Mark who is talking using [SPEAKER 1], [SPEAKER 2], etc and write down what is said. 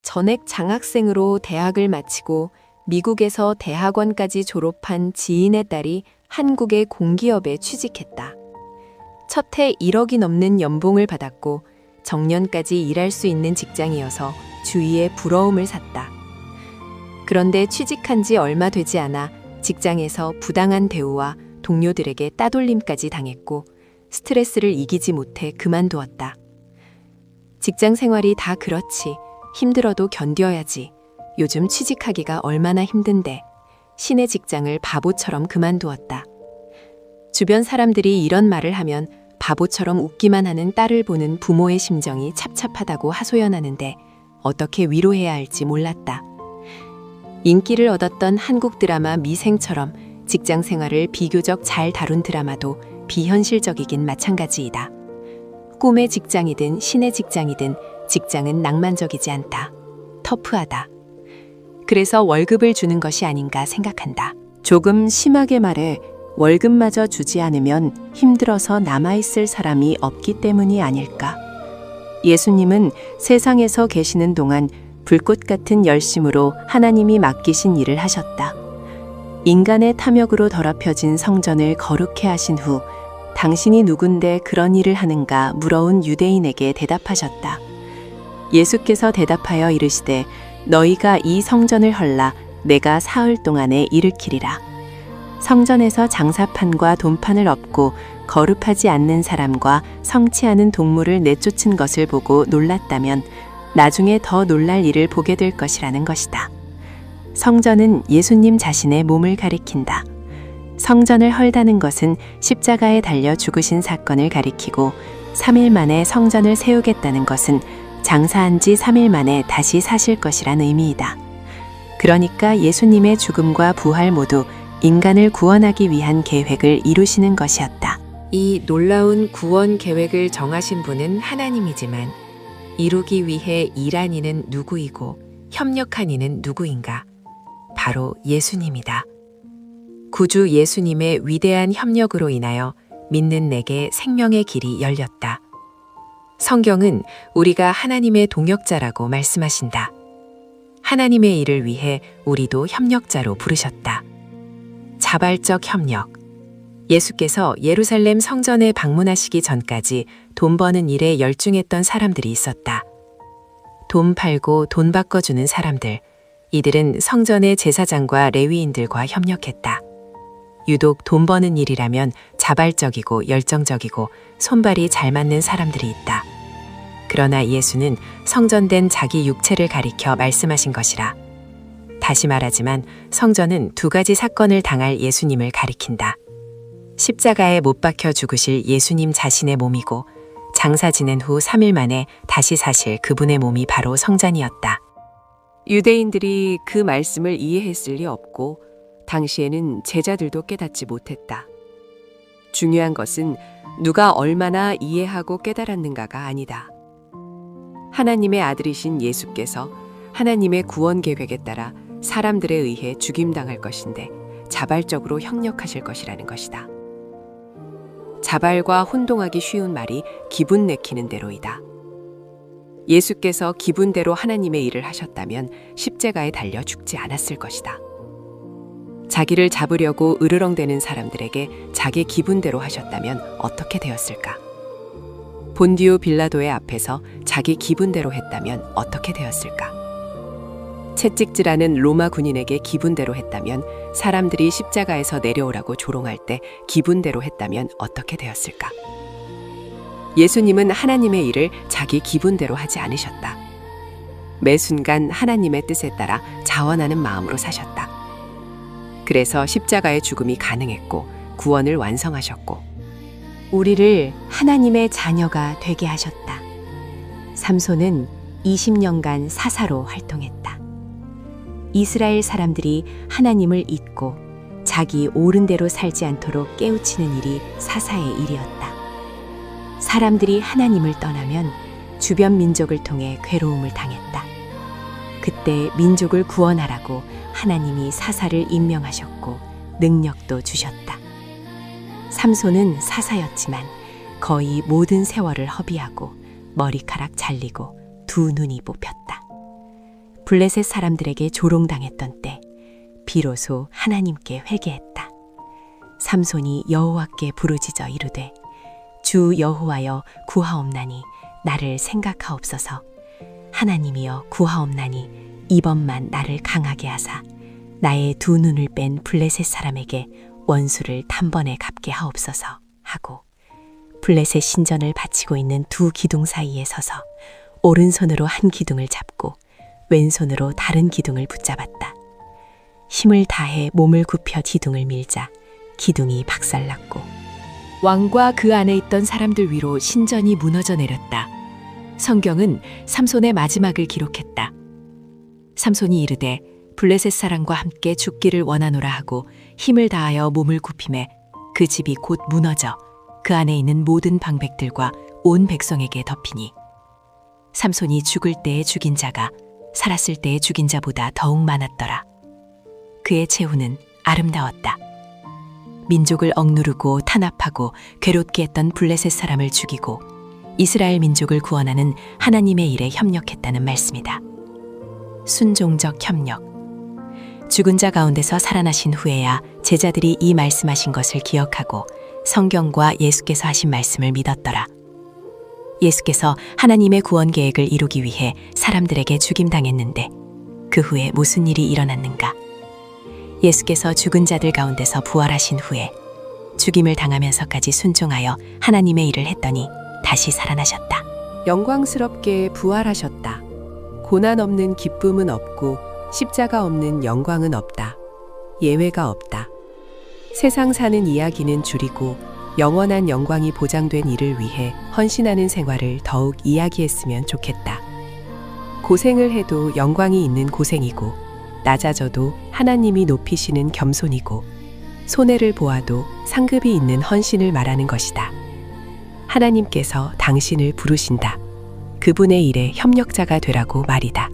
[SPEAKER 1] 전액 장학생으로 대학을 마치고 미국에서 대학원까지 졸업한 지인의 딸이 한국의 공기업에 취직했다. 첫 해 1억이 넘는 연봉을 받았고 정년까지 일할 수 있는 직장이어서 주위에 부러움을 샀다. 그런데 취직한 지 얼마 되지 않아 직장에서 부당한 대우와 동료들에게 따돌림까지 당했고 스트레스를 이기지 못해 그만두었다. 직장 생활이 다 그렇지. 힘들어도 견뎌야지. 요즘 취직하기가 얼마나 힘든데 신의 직장을 바보처럼 그만두었다. 주변 사람들이 이런 말을 하면 바보처럼 웃기만 하는 딸을 보는 부모의 심정이 찹찹하다고 하소연하는데 어떻게 위로해야 할지 몰랐다. 인기를 얻었던 한국 드라마 미생처럼 직장 생활을 비교적 잘 다룬 드라마도 비현실적이긴 마찬가지이다. 꿈의 직장이든 신의 직장이든 직장은 낭만적이지 않다. 터프하다. 그래서 월급을 주는 것이 아닌가 생각한다. 조금 심하게 말해 월급마저 주지 않으면 힘들어서 남아있을 사람이 없기 때문이 아닐까. 예수님은 세상에서 계시는 동안 불꽃 같은 열심으로 하나님이 맡기신 일을 하셨다. 인간의 탐욕으로 더럽혀진 성전을 거룩해 하신 후 당신이 누군데 그런 일을 하는가 물어온 유대인에게 대답하셨다. 예수께서 대답하여 이르시되 너희가 이 성전을 헐라 내가 사흘 동안에 일으키리라. 성전에서 장사판과 돈판을 엎고 거룩하지 않는 사람과 성취하는 동물을 내쫓은 것을 보고 놀랐다면 나중에 더 놀랄 일을 보게 될 것이라는 것이다. 성전은 예수님 자신의 몸을 가리킨다. 성전을 헐다는 것은 십자가에 달려 죽으신 사건을 가리키고 3일 만에 성전을 세우겠다는 것은 장사한 지 3일 만에 다시 사실 것이란 의미이다. 그러니까 예수님의 죽음과 부활 모두 인간을 구원하기 위한 계획을 이루시는 것이었다. 이 놀라운 구원 계획을 정하신 분은 하나님이지만 이루기 위해 일한 이는 누구이고 협력한 이는 누구인가? 바로 예수님이다. 구주 예수님의 위대한 협력으로 인하여 믿는 내게 생명의 길이 열렸다. 성경은 우리가 하나님의 동역자라고 말씀하신다. 하나님의 일을 위해 우리도 협력자로 부르셨다. 자발적 협력. 예수께서 예루살렘 성전에 방문하시기 전까지 돈 버는 일에 열중했던 사람들이 있었다. 돈 팔고 돈 바꿔주는 사람들. 이들은 성전의 제사장과 레위인들과 협력했다. 유독 돈 버는 일이라면 자발적이고 열정적이고 손발이 잘 맞는 사람들이 있다. 그러나 예수는 성전된 자기 육체를 가리켜 말씀하신 것이라. 다시 말하지만 성전은 두 가지 사건을 당할 예수님을 가리킨다. 십자가에 못 박혀 죽으실 예수님 자신의 몸이고 장사 지낸 후 3일 만에 다시 사실 그분의 몸이 바로 성전이었다. 유대인들이 그 말씀을 이해했을 리 없고 당시에는 제자들도 깨닫지 못했다. 중요한 것은 누가 얼마나 이해하고 깨달았는가가 아니다. 하나님의 아들이신 예수께서 하나님의 구원 계획에 따라 사람들에 의해 죽임당할 것인데 자발적으로 협력하실 것이라는 것이다. 자발과 혼동하기 쉬운 말이 기분 내키는 대로이다. 예수께서 기분대로 하나님의 일을 하셨다면 십자가에 달려 죽지 않았을 것이다. 자기를 잡으려고 으르렁대는 사람들에게 자기 기분대로 하셨다면 어떻게 되었을까? 본디오 빌라도의 앞에서 자기 기분대로 했다면 어떻게 되었을까? 채찍질하는 로마 군인에게 기분대로 했다면 사람들이 십자가에서 내려오라고 조롱할 때 기분대로 했다면 어떻게 되었을까? 예수님은 하나님의 일을 자기 기분대로 하지 않으셨다. 매 순간 하나님의 뜻에 따라 자원하는 마음으로 사셨다. 그래서 십자가의 죽음이 가능했고 구원을 완성하셨고 우리를 하나님의 자녀가 되게 하셨다. 삼손은 20년간 사사로 활동했다. 이스라엘 사람들이 하나님을 잊고 자기 옳은 대로 살지 않도록 깨우치는 일이 사사의 일이었다. 사람들이 하나님을 떠나면 주변 민족을 통해 괴로움을 당했다. 그때 민족을 구원하라고 하나님이 사사를 임명하셨고 능력도 주셨다. 삼손은 사사였지만 거의 모든 세월을 허비하고 머리카락 잘리고 두 눈이 뽑혔다. 블레셋 사람들에게 조롱당했던 때 비로소 하나님께 회개했다. 삼손이 여호와께 부르짖어 이르되 주 여호와여 구하옵나니 나를 생각하옵소서. 하나님이여 구하옵나니 이번만 나를 강하게 하사 나의 두 눈을 뺀 블레셋 사람에게 원수를 단번에 갚게 하옵소서 하고 블레셋 신전을 바치고 있는 두 기둥 사이에 서서 오른손으로 한 기둥을 잡고 왼손으로 다른 기둥을 붙잡았다. 힘을 다해 몸을 굽혀 기둥을 밀자 기둥이 박살났고 왕과 그 안에 있던 사람들 위로 신전이 무너져 내렸다. 성경은 삼손의 마지막을 기록했다. 삼손이 이르되 블레셋 사람과 함께 죽기를 원하노라 하고 힘을 다하여 몸을 굽히매 그 집이 곧 무너져 그 안에 있는 모든 방백들과 온 백성에게 덮이니 삼손이 죽을 때에 죽인 자가 살았을 때에 죽인 자보다 더욱 많았더라. 그의 최후는 아름다웠다. 민족을 억누르고 탄압하고 괴롭게 했던 블레셋 사람을 죽이고 이스라엘 민족을 구원하는 하나님의 일에 협력했다는 말씀이다. 순종적 협력. 죽은 자 가운데서 살아나신 후에야 제자들이 이 말씀하신 것을 기억하고 성경과 예수께서 하신 말씀을 믿었더라. 예수께서 하나님의 구원 계획을 이루기 위해 사람들에게 죽임당했는데 그 후에 무슨 일이 일어났는가? 예수께서 죽은 자들 가운데서 부활하신 후에 죽임을 당하면서까지 순종하여 하나님의 일을 했더니 다시 살아나셨다.
[SPEAKER 2] 영광스럽게 부활하셨다. 고난 없는 기쁨은 없고 십자가 없는 영광은 없다. 예외가 없다. 세상 사는 이야기는 줄이고 영원한 영광이 보장된 일을 위해 헌신하는 생활을 더욱 이야기했으면 좋겠다. 고생을 해도 영광이 있는 고생이고 낮아져도 하나님이 높이시는 겸손이고 손해를 보아도 상급이 있는 헌신을 말하는 것이다. 하나님께서 당신을 부르신다. 그분의 일에 협력자가 되라고 말이다.